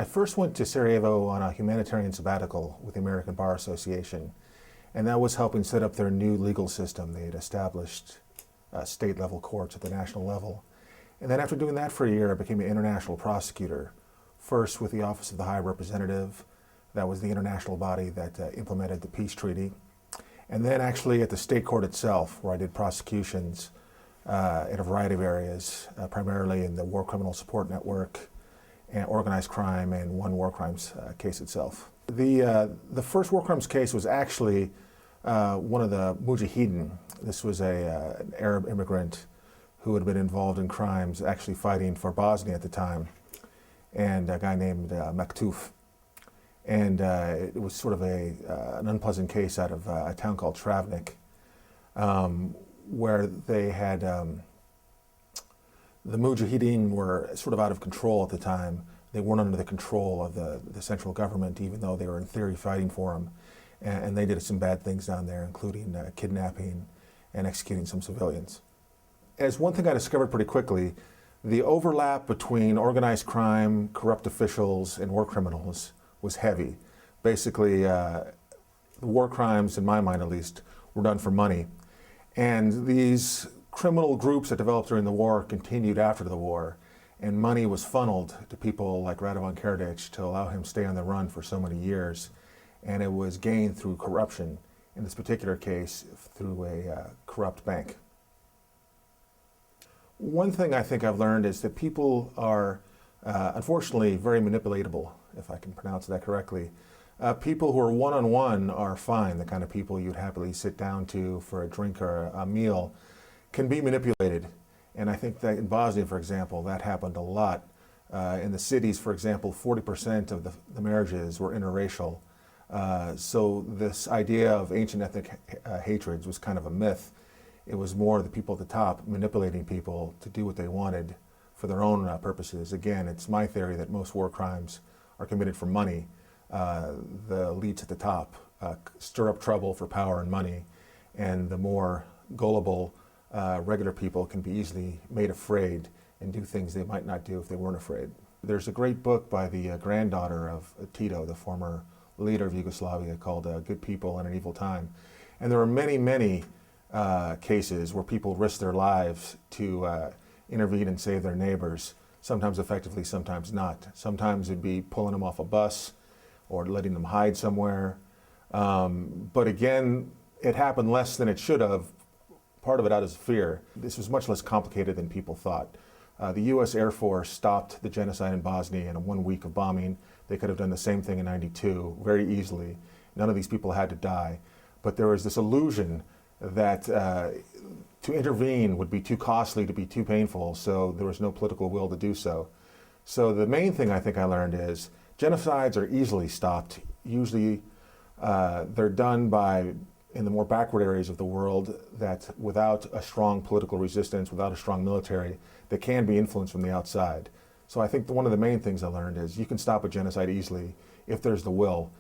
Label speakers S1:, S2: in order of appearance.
S1: I first went to Sarajevo on a humanitarian sabbatical with the American Bar Association, and that was helping set up their new legal system. They had established state-level courts at the national level. And then after doing that for a year, I became an international prosecutor, first with the Office of the High Representative. That was the international body that implemented the peace treaty. And then actually at the state court itself, where I did prosecutions in a variety of areas, primarily in the War Criminal Support Network, and organized crime, and one war crimes case itself. The first war crimes case was actually one of the Mujahideen. This was an Arab immigrant who had been involved in crimes, actually fighting for Bosnia at the time, and a guy named Maktuf. And it was sort of an unpleasant case out of a town called Travnik, where they had the Mujahideen were sort of out of control at the time. They weren't under the control of the central government, even though they were in theory fighting for them. And they did some bad things down there, including kidnapping and executing some civilians. As one thing I discovered pretty quickly, the overlap between organized crime, corrupt officials, and war criminals was heavy. Basically, the war crimes, in my mind at least, were done for money. And these criminal groups that developed during the war continued after the war, and money was funneled to people like Radovan Karadzic to allow him to stay on the run for so many years. And it was gained through corruption, in this particular case, through a corrupt bank. One thing I think I've learned is that people are, unfortunately, very manipulatable, if I can pronounce that correctly. People who are one-on-one are fine, the kind of people you'd happily sit down to for a drink or a meal, can be manipulated. And I think that in Bosnia, for example, that happened a lot. In the cities, for example, 40% of the marriages were interracial. So this idea of ancient ethnic hatreds was kind of a myth. It was more the people at the top manipulating people to do what they wanted for their own purposes. Again, it's my theory that most war crimes are committed for money. The elites at the top stir up trouble for power and money, and the more gullible regular people can be easily made afraid and do things they might not do if they weren't afraid. There's a great book by the granddaughter of Tito, the former leader of Yugoslavia, called Good People in an Evil Time. And there are many, many cases where people risk their lives to intervene and save their neighbors, sometimes effectively, sometimes not. Sometimes it'd be pulling them off a bus or letting them hide somewhere. But again, it happened less than it should have, part of it out of fear. This was much less complicated than people thought. The US Air Force stopped the genocide in Bosnia in 1 week of bombing. They could have done the same thing in '92 very easily. None of these people had to die. But there was this illusion that to intervene would be too costly, to be too painful, so there was no political will to do so. So the main thing I think I learned is genocides are easily stopped. Usually they're done by, in the more backward areas of the world, that without a strong political resistance, without a strong military, they can be influenced from the outside. So I think one of the main things I learned is you can stop a genocide easily if there's the will.